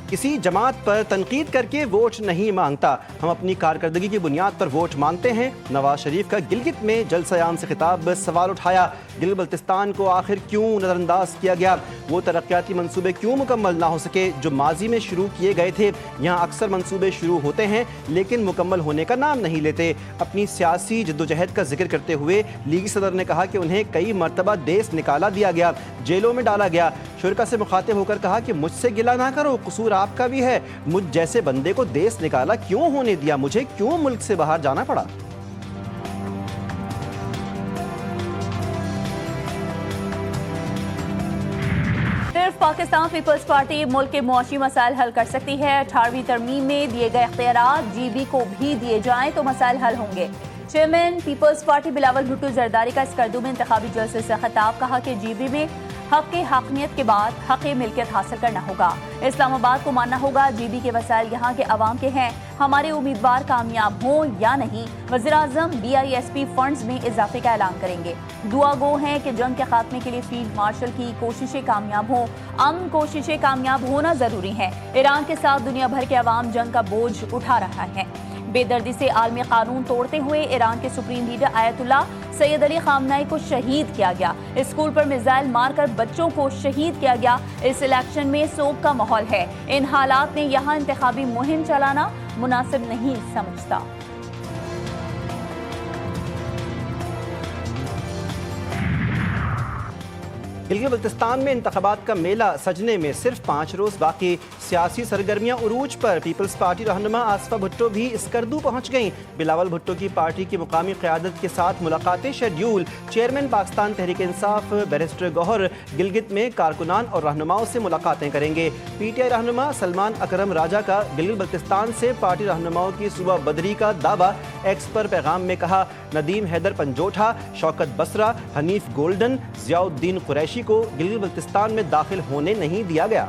کسی جماعت پر تنقید کر کے ووٹ نہیں مانگتا، ہم اپنی کارکردگی کی بنیاد پر ووٹ مانگتے ہیں۔ نواز شریف کا گلگت میں جلسہ عام سے خطاب، سوال اٹھایا گلگت بلتستان کو آخر کیوں نظر انداز کیا گیا، وہ ترقیاتی منصوبے کیوں مکمل نہ ہو سکے جو ماضی میں شروع کیے گئے تھے۔ یہاں اکثر منصوبے شروع ہوتے ہیں لیکن مکمل ہونے کا نام نہیں لیتے۔ اپنی سیاسی جدوجہد کا ذکر کرتے ہوئے لیگی صدر نے کہا کہ انہیں کئی مرتبہ دیس نکالا دیا گیا، جیلوں میں ڈالا گیا۔ شرکا سے مخاطب ہو کر کہا کہ مجھ سے گلہ نہ کرو، قصور آپ کا بھی ہے، مجھ جیسے بندے کو دیس نکالا کیوں ہونے دیا، مجھے کیوں ملک سے باہر جانا پڑا۔ صرف پاکستان پیپلز پارٹی ملک کے معاشی مسائل حل کر سکتی ہے۔ 18ویں ترمیم میں دیے گئے اختیارات جی بی کو بھی دیے جائیں تو مسائل حل ہوں گے۔ چیئرمین پیپلز پارٹی بلاول بھٹو زرداری کا اسکردو میں انتخابی جلسے سے خطاب، کہا کہ جی بی میں حق حاکمیت کے بعد حق ملکیت حاصل کرنا ہوگا۔ اسلام آباد کو ماننا ہوگا جی بی کے وسائل یہاں کے عوام کے ہیں، ہمارے امیدوار کامیاب ہوں یا نہیں وزیر اعظم B I S P funds میں اضافے کا اعلان کریں گے۔ دعا گو ہیں کہ جنگ کے خاتمے کے لیے فیلڈ مارشل کی کوششیں کامیاب ہوں، امن کوششیں کامیاب ہونا ضروری ہے۔ ایران کے ساتھ دنیا بھر کے عوام جنگ کا بوجھ اٹھا رہا ہے۔ بے دردی سے عالمی قانون توڑتے ہوئے ایران کے سپریم لیڈر آیت اللہ سید علی خامنہئی کو شہید کیا گیا، اسکول پر میزائل مار کر بچوں کو شہید کیا گیا۔ اس الیکشن میں سوگ کا ماحول ہے، ان حالات میں یہاں انتخابی مہم چلانا مناسب نہیں سمجھتا۔ گلگت بلتستان میں انتخابات کا میلہ سجنے میں صرف 5 روز باقی، سیاسی سرگرمیاں عروج پر۔ پیپلز پارٹی رہنما آصفہ بھٹو بھی اسکردو پہنچ گئیں۔ بلاول بھٹو کی پارٹی کی مقامی قیادت کے ساتھ ملاقاتیں schedule. Chairman Pakistan Tehreek Insaf barrister گوہر گلگت میں کارکنان اور رہنماؤں سے ملاقاتیں کریں گے۔ پی ٹی آئی رہنما سلمان اکرم راجہ کا گلگت بلتستان سے پارٹی رہنماؤں کی صوبہ بدری کا دعویٰ، ایکس پر پیغام میں کہا ندیم حیدر پنجوٹھا، شوکت بسرا، حنیف گولڈن، ضیاء الدین قریشی کو گلگت بلتستان میں داخل ہونے نہیں دیا گیا۔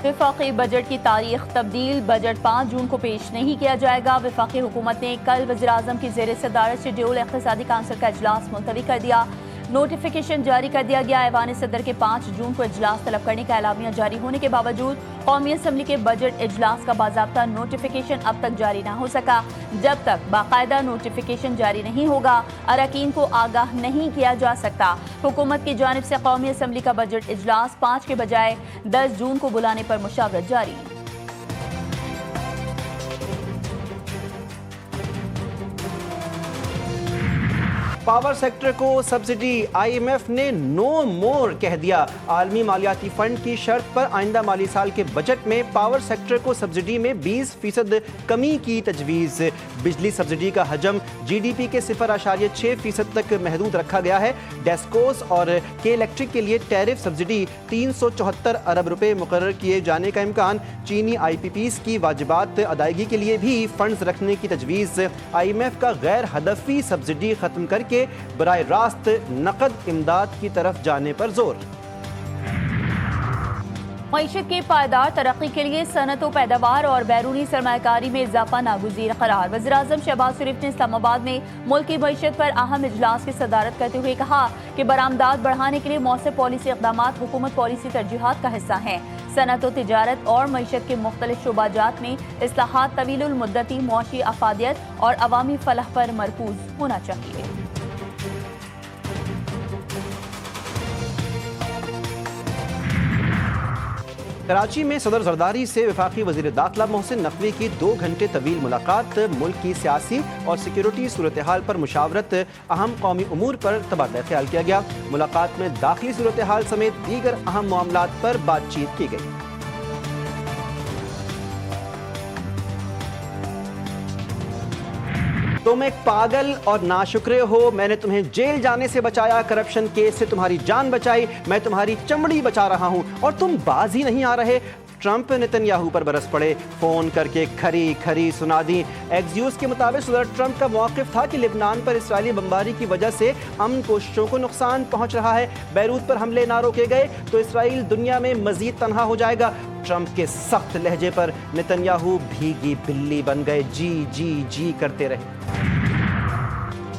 وفاقی بجٹ کی تاریخ تبدیل، بجٹ 5 جون کو پیش نہیں کیا جائے گا۔ وفاقی حکومت نے کل وزیر اعظم کی زیر صدارت شیڈول اقتصادی کونسل کا اجلاس ملتوی کر دیا، نوٹیفیکیشن جاری کر دیا گیا۔ ایوان صدر کے 5 جون کو اجلاس طلب کرنے کا اعلامیہ جاری ہونے کے باوجود قومی اسمبلی کے بجٹ اجلاس کا باضابطہ نوٹیفیکیشن اب تک جاری نہ ہو سکا۔ جب تک باقاعدہ نوٹیفیکیشن جاری نہیں ہوگا اراکین کو آگاہ نہیں کیا جا سکتا۔ حکومت کی جانب سے قومی اسمبلی کا بجٹ اجلاس 5 کے بجائے 10 جون کو بلانے پر مشاورت جاری۔ پاور سیکٹر کو سبسڈی، آئی ایم ایف نے نو مور کہہ دیا۔ عالمی مالیاتی فنڈ کی شرط پر آئندہ مالی سال کے بجٹ میں پاور سیکٹر کو سبسڈی میں 20% کمی کی تجویز۔ بجلی سبسڈی کا حجم جی ڈی پی کے 0.6% تک محدود رکھا گیا ہے۔ ڈیسکوز اور کے الیکٹرک کے لیے ٹیرف سبسڈی 374 ارب روپے مقرر کیے جانے کا امکان۔ چینی آئی پی پیز کی واجبات ادائیگی کے لیے بھی فنڈز رکھنے کی تجویز۔ آئی ایم ایف کا غیر ہدفی سبسڈی ختم کر کے براہ راست نقد امداد کی طرف جانے پر زور۔ معیشت کی پائیدار ترقی کے لیے صنعت و پیداوار اور بیرونی سرمایہ کاری میں اضافہ ناگزیر قرار۔ وزیر اعظم شہباز شریف نے اسلام آباد میں ملکی معیشت پر اہم اجلاس کی صدارت کرتے ہوئے کہا کہ برآمدات بڑھانے کے لیے مؤثر پالیسی اقدامات حکومت پالیسی ترجیحات کا حصہ ہیں۔ صنعت و تجارت اور معیشت کے مختلف شعبہ جات میں اصلاحات طویل المدتی معاشی افادیت اور عوامی فلاح پر مرکوز ہونا چاہیے۔ کراچی میں صدر زرداری سے وفاقی وزیر داخلہ محسن نقوی کی 2 گھنٹے طویل ملاقات، ملک کی سیاسی اور سیکیورٹی صورتحال پر مشاورت، اہم قومی امور پر تبادلہ خیال کیا گیا۔ ملاقات میں داخلی صورتحال سمیت دیگر اہم معاملات پر بات چیت کی گئی۔ تم ایک پاگل اور ناشکرے ہو، میں نے تمہیں جیل جانے سے بچایا، کرپشن کیس سے تمہاری جان بچائی، میں تمہاری چمڑی بچا رہا ہوں اور تم باز ہی نہیں آ رہے۔ ٹرمپ نتن یاہو پر برس پڑے، فون کر کے کھری کھری سنا دی۔ ایکسیوز کے مطابق صدر ٹرمپ کا موقف تھا کہ لبنان پر اسرائیلی بمباری کی وجہ سے امن کوششوں کو نقصان پہنچ رہا ہے، بیروت پر حملے نہ روکے گئے تو اسرائیل دنیا میں مزید تنہا ہو جائے گا۔ ٹرمپ کے سخت لہجے پر نتن یاہو بھیگی بلی بن گئے، جی جی جی کرتے رہے۔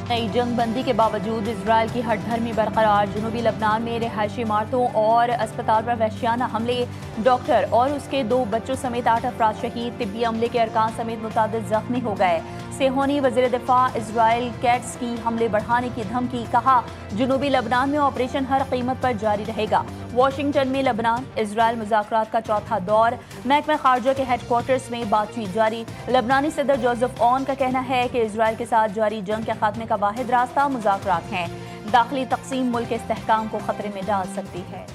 नई जंग बंदी के बावजूद इसराइल की हटधर्मी बरकरार। जनूबी लबनान में रिहायशी इमारतों और अस्पताल पर वहशियाना हमले, डॉक्टर और उसके 2 बच्चों समेत 8 अफराद शहीद, तिब्बी अमले के अरकान समेत मुतअद्दिद जख्मी हो गए। सेहोनी वज़ीर दिफा इसराइल कैट्स की हमले बढ़ाने की धमकी, कहा जनूबी लबनान में ऑपरेशन हर कीमत पर जारी रहेगा। वाशिंगटन में लबनान इसराइल मुज़ाकरात का चौथा दौर, महकमा खारजा के हेडक्वार्टर्स में बातचीत जारी। लबनानी सदर जोसेफ ऑन का कहना है कि इसराइल के साथ जारी जंग के खात्मे का वाहिद रास्ता मुज़ाकरात हैं। दाखिली तक़सीम मुल्क के इस्तेहकाम को खतरे में डाल सकती है।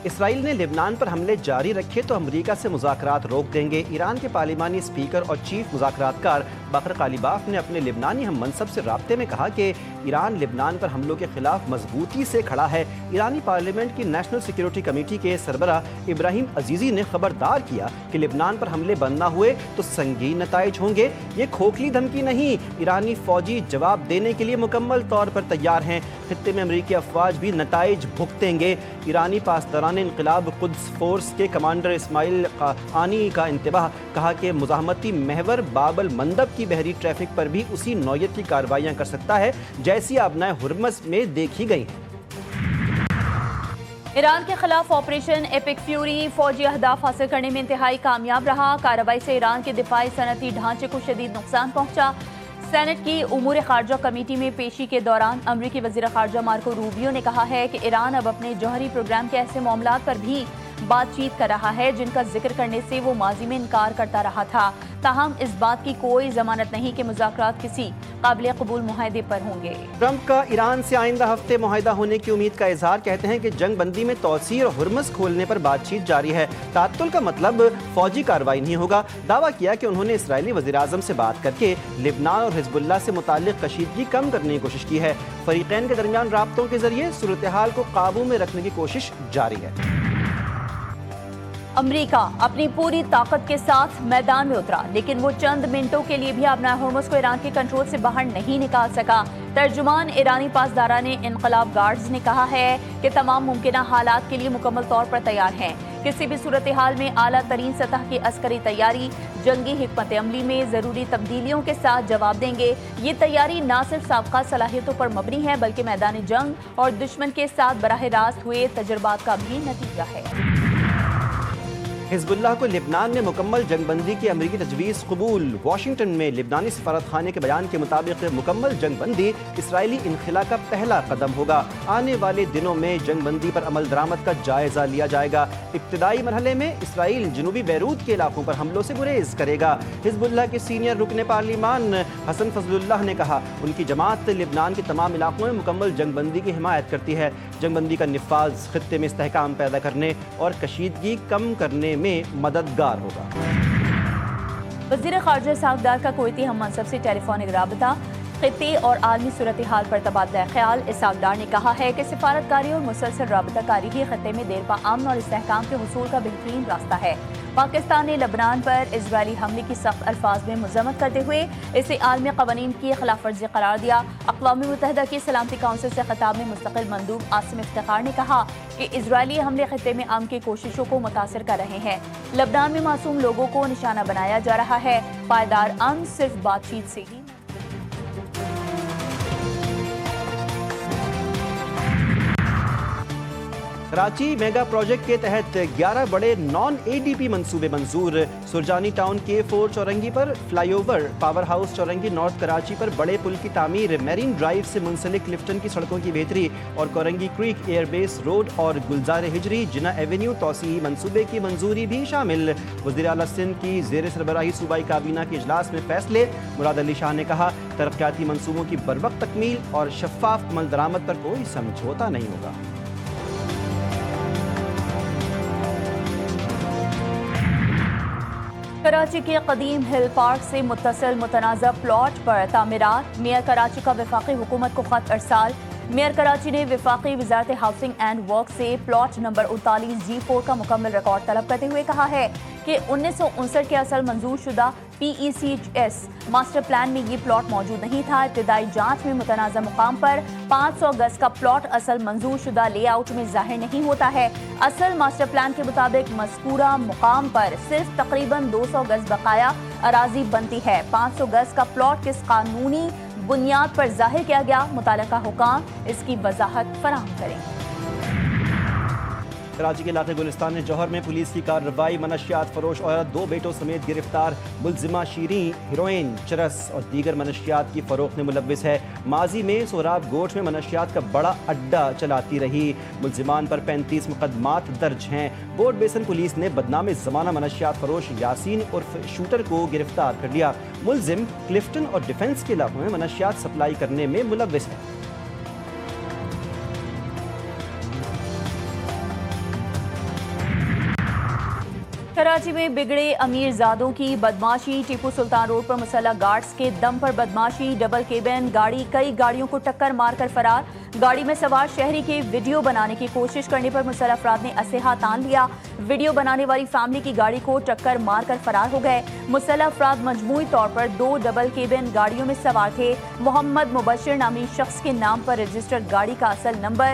इसराइल ने लेबनान पर हमले जारी रखे तो अमरीका से मुज़ाकरात रोक देंगे। ईरान के पार्लिमानी स्पीकर और चीफ मुज़ाकरातकार बकर कालिबाफ ने अपने लेबनानी हम मनसब से राब्ते में कहा कि ईरान लेबनान पर हमलों के खिलाफ मजबूती से खड़ा है। ईरानी पार्लियामेंट की नेशनल सिक्योरिटी कमेटी के सरबराह इब्राहिम अजीज़ी ने खबरदार किया कि लेबनान पर हमले बंद न हुए तो संगीन नताइज होंगे। ये खोखली धमकी नहीं, ईरानी फौजी जवाब देने के लिए मुकम्मल तौर पर तैयार हैं। खित्ते में अमरीकी अफवाज भी नताइज भुगतेंगे। ईरानी पासदारान इनक़िलाब कुद्स फोर्स के कमांडर इस्माइल आनी का इंतबाह, कहा कि मुज़ाहमती महवर बाबल मंदब की बहरी ट्रैफिक पर भी उसी नौयत की कार्रवाइयाँ कर सकता है जैसी आबनाए हुर्मस में देखी गई हैं। ईरान के खिलाफ ऑपरेशन एपिक फ्यूरी फौजी अहदाफ हासिल करने में इंतहाई कामयाब रहा। कार्रवाई से ईरान के दिफाई सनती ढांचे को शदीद नुकसान पहुंचा। सेनेट की उमूर खारजा कमेटी में पेशी के दौरान अमरीकी वज़ीर खारजा मार्को रूबियो ने कहा है कि ईरान अब अपने जौहरी प्रोग्राम के ऐसे मामलात पर भी बातचीत कर रहा है जिनका जिक्र करने से वो माजी में इनकार करता रहा था। ताहम इस बात की कोई जमानत नहीं कि मुज़ाकरात किसी काबिल कबूल मुआहदे पर होंगे। ट्रंप का ईरान से आइंदा हफ्ते मुआहदा होने की उम्मीद का इजहार, कहते हैं कि जंग बंदी में तौसीर और हुर्मस खोलने पर बातचीत जारी है। तात्तुल का मतलब फौजी कार्रवाई नहीं होगा। दावा किया कि उन्होंने इसराइली वज़ीर आज़म से बात करके लिबनान और हिज़्बुल्लाह से मुताल्लिक़ कशीदगी कम करने की कोशिश की है। फ़रीक़ैन के दरमियान राब्तों के जरिए सूरत हाल को काबू में रखने की कोशिश जारी है। अमरीका अपनी पूरी ताकत के साथ मैदान में उतरा, लेकिन वो चंद मिनटों के लिए भी अपना हुर्मुज़ को ईरान के कंट्रोल से बाहर नहीं निकाल सका। तर्जुमान ईरानी पासदारा ने इनकलाब गार्ड्स ने कहा है कि तमाम मुमकिना हालात के लिए मुकम्मल तौर पर तैयार हैं। किसी भी सूरत हाल में आला तरीन सतह की अस्करी तैयारी, जंगी हिकमत अमली में ज़रूरी तब्दीलियों के साथ जवाब देंगे। ये तैयारी न सिर्फ साबका सलाहियतों पर मबनी है बल्कि मैदान जंग और दुश्मन के साथ बराह रास्त हुए तजुर्बात का भी नतीजा है। हिज़्बुल्लाह को लिबनान में मुकम्मल जंगबंदी की अमरीकी तजवीज़ कबूल। वाशिंगटन में लिबनानी सफारत खाने के बयान के मुताबिक मुकम्मल जंगबंदी इसराइली इनखिला का पहला कदम होगा। आने वाले दिनों में जंगबंदी पर अमल दरामद का जायज़ा लिया जाएगा। इब्तदाई मरहले में इसराइल जनूबी बैरूत के इलाकों पर हमलों से गुरेज करेगा। हिज़्बुल्लाह के सीनियर रुकन पार्लिमान हसन फजलुल्लाह ने कहा उनकी जमात लिबनान के तमाम इलाकों में मुकम्मल जंगबंदी की हिमायत करती है। जंगबंदी का निफाज खित्ते में इस्तेहकाम पैदा करने और कशीदगी कम करने में मददगार होगा। वज़ीर ख़ारजा इसाक़ का कुवैती हम मनसब से टेलीफोनिक राबता, खित्ते और आलमी सूरत हाल पर तबादला ख्याल। इसाक़ ने कहा है कि सिफारतकारी और मुसलसल राबताकारी ही खित्ते में देर पा अमन और इस्तेहकाम के हुसूल का बेहतरीन रास्ता है। पाकिस्तान ने लबनान पर इजरायली हमले की सख्त अल्फाज में मज़म्मत करते हुए इसे आलमी क़वानीन की खिलाफ वर्जी करार दिया। अक़वाम मुत्तहिदा की सलामती काउंसिल से खिताब में मुस्तक़िल मंदूब आसिम इफ्तिखार ने कहा कि इजरायली हमले खित्ते में अमन की कोशिशों को मुतासिर कर रहे हैं। लबनान में मासूम लोगों को निशाना बनाया जा रहा है। पायदार अमन सिर्फ बातचीत से ही। कराची मेगा प्रोजेक्ट के तहत 11 बड़े नॉन एडीपी मंसूबे मंजूर। सुरजानी टाउन K4 चौरंगी पर flyover, power house Chaurangi north Karachi पर बड़े पुल की तामीर, मेरीन ड्राइव से मुंसलिक लिफ्टन की सड़कों की बेहतरी और कोरंगी क्रीक एयरबेस रोड और गुलजार हिजरी जिना एवेन्यू तौसी मंसूबे की मंजूरी भी शामिल। वज़ीर आला सिंध की ज़ेर सरबराही सूबाई काबीना के इजलास में फैसले। मुराद अली शाह ने कहा तरक्याती मंसूबों की बरवक्त तकमील और शफाफ अमल दरामद पर कोई समझौता नहीं होगा। कराची के कदीम हिल पार्क से मुत्तसिल मुतनाज़ा प्लॉट पर तामीरात। मेयर कराची का वफाकी हुकूमत को खत अरसाल। मेयर कराची ने वफाकी वजारत हाउसिंग एंड वर्क से प्लॉट नंबर 39G4 का मुकम्मल रिकॉर्ड तलब करते हुए कहा है कि 1959 के असल मंजूर शुदा PECHS मास्टर प्लान में ये प्लॉट मौजूद नहीं था। इब्तदाई जांच में मुतनाज़ा मुकाम पर 500 गज का प्लॉट असल मंजूर शुदा लेआउट में जाहिर नहीं होता है। असल मास्टर प्लान के मुताबिक मज़कूरा मुकाम पर सिर्फ तकरीबन 200 गज बकाया अराजी बनती है। 500 गज का प्लॉट किस कानूनी बुनियाद पर जाहिर किया गया, मुताल्लिका हुकाम इसकी वजाहत फराहम करें। कराची के इलाके गुलिस्तान में जौहर में पुलिस की कार्रवाई, मनशियात फरोश औरत 2 बेटों समेत गिरफ्तार। मुलजिमा शीरीं हेरोइन, चरस और दीगर मनशियात की फरोख्त में मुलव्विस है। माजी में सोहराब गोश में मनशियात का बड़ा अड्डा चलाती रही। मुलजिमान पर 35 मुकदमात दर्ज हैं। बोर्ड बेसन पुलिस ने बदनाम ज़माना मनशियात फरोश यासीन उर्फ शूटर को गिरफ्तार कर लिया। मुलजिम क्लिफ्टन और डिफेंस के इलाकों में मनशियात सप्लाई करने में मुलव्विस है। कराची में बिगड़े अमीरजादों की बदमाशी, टीपू सुल्तान रोड पर मुसल्लह गार्ड्स के दम पर बदमाशी, डबल केबिन गाड़ी कई गाड़ियों को टक्कर मारकर फरार। गाड़ी में सवार शहरी के वीडियो बनाने की कोशिश करने पर मुसल्लह अफराद ने असलहा तान लिया। वीडियो बनाने वाली फैमिली की गाड़ी को टक्कर मारकर फरार हो गए। मुसल्लह अफराद मजमूई तौर पर 2 डबल केबिन गाड़ियों में सवार थे। मोहम्मद मुबशिर नामी शख्स के नाम पर रजिस्टर्ड गाड़ी का असल नंबर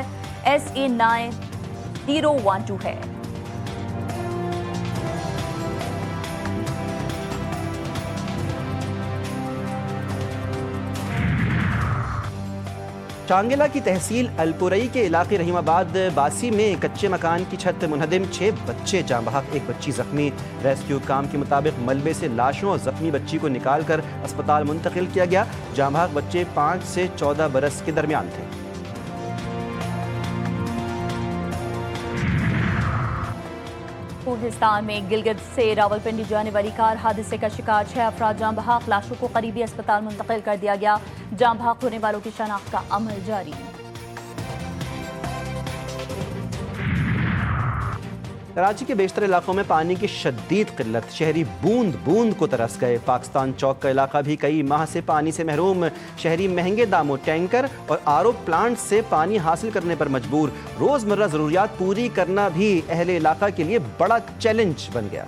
SA 9012 है। चांगिला की तहसील अलपुरई के इलाके रहीमाबाद बासी में कच्चे मकान की छत मुनहदिम, 6 बच्चे जाँ बहक, 1 बच्ची जख्मी। रेस्क्यू काम के मुताबिक मलबे से लाशों और जख्मी बच्ची को निकालकर अस्पताल मुंतकिल किया गया। जाँ बहक बच्चे 5 से 14 बरस के दरमियान थे। कोहिस्तान में गिलगित से रावलपिंडी जाने वाली कार हादसे का शिकार, 6 अफराद जाँ बहक, लाशों को करीबी अस्पताल मुंतकिल कर दिया गया। जाँ बहक होने वालों की शनाख्त का अमल जारी। कराची के बेशतर इलाकों में पानी की शदीद किल्लत, शहरी बूंद बूंद को तरस गए। पाकिस्तान चौक का इलाका भी कई माह से पानी से महरूम। शहरी महंगे दामों टैंकर और RO प्लांट से पानी हासिल करने पर मजबूर। रोज़मर्रा ज़रूरियात पूरी करना भी अहले इलाका के लिए बड़ा चैलेंज बन गया।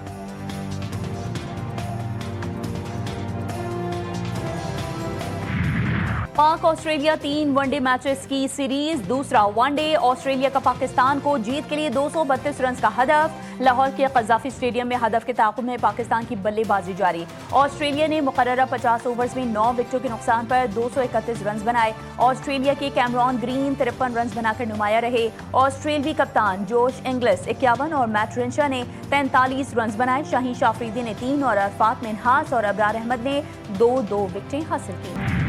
पाक ऑस्ट्रेलिया 3 वनडे मैचेस की सीरीज, दूसरा वनडे ऑस्ट्रेलिया का पाकिस्तान को जीत के लिए 232 रन का हदफ। लाहौर के कज़ाफी स्टेडियम में हदफ के ताक़ुब में पाकिस्तान की बल्लेबाजी जारी। ऑस्ट्रेलिया ने मुकर्ररा 50 ओवर्स में 9 विकेटों के नुकसान पर 231 रन बनाए। ऑस्ट्रेलिया के कैमरॉन ग्रीन 53 रन बनाकर नुमाया रहे। ऑस्ट्रेलियाई कप्तान जोश इंग्लिस 51 और मैट रिंशा ने 43 रन बनाए। शाहीन शाफरीदी ने 3 और अरफात मिन्हास और अबरार अहमद ने 2-2 विकेटें हासिल की।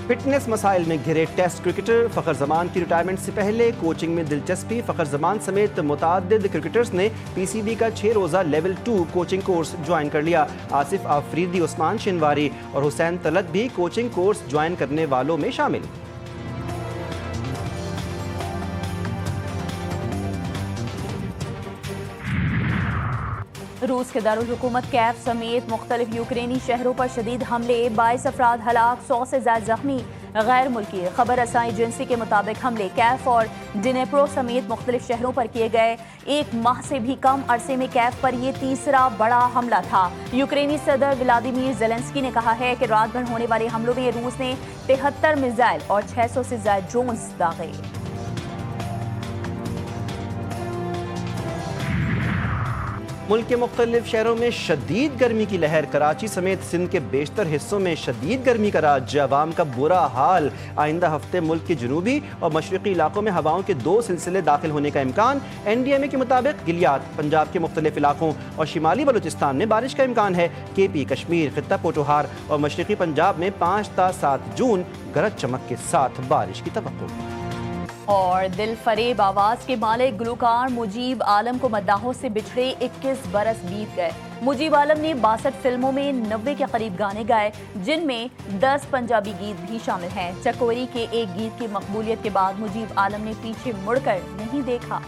फिटनेस मसाइल में घिरे टेस्ट क्रिकेटर फ़खर जमान की रिटायरमेंट से पहले कोचिंग में दिलचस्पी। फ़खर जमान समेत मुतादिद क्रिकेटर्स ने PCB का 6 रोज़ा लेवल 2 कोचिंग कोर्स ज्वाइन कर लिया। आसिफ आफरीदी, उस्मान शिनवारी और हुसैन तलत भी कोचिंग कोर्स ज्वाइन करने वालों में शामिल। रूस के दारुल हुकूमत कैफ समेत मुख्तलिफ यूक्रेनी शहरों पर शदीद हमले, 22 अफराद हलाक, 100 से ज्यादा जख्मी। गैर मुल्की खबर रसाई एजेंसी के मुताबिक हमले कैफ और डिनेप्रो समेत मुख्तलिफ शहरों पर किए गए। 1 माह से भी कम अरसे में कैफ पर यह तीसरा बड़ा हमला था। यूक्रेनी सदर व्लादिमीर ज़ेलेंस्की ने कहा है कि रात भर होने वाले हमलों में रूस ने 73 मिसाइल और 600 से ज्यादा ड्रोन्स दागे। मुल्क के मुख्तलिफ शहरों में शदीद गर्मी की लहर, कराची समेत सिंध के बेशतर हिस्सों में शदीद गर्मी का राज, अवाम का बुरा हाल। आइंदा हफ्ते मुल्क के जनूबी और मशरक़ी इलाकों में हवाओं के 2 सिलसिले दाखिल होने का इम्कान। NDMA के मुताबिक गिलियात, पंजाब के मुख्तलिफ इलाकों और शिमाली बलूचिस्तान में बारिश का इम्कान है। KP, कश्मीर, खित्ता पोटोहार और मशरक़ी पंजाब में 5 ta 7 जून गरज चमक के साथ बारिश की तवक्को। और दिल फरेब आवाज के मालिक गुलकार मुजीब आलम को मद्दाहों से बिछड़े 21 बरस बीत गए। मुजीब आलम ने 62 फिल्मों में 90 के करीब गाने गाए, जिनमें 10 पंजाबी गीत भी शामिल हैं। चकोरी के एक गीत की मकबूलियत के बाद मुजीब आलम ने पीछे मुड़कर नहीं देखा।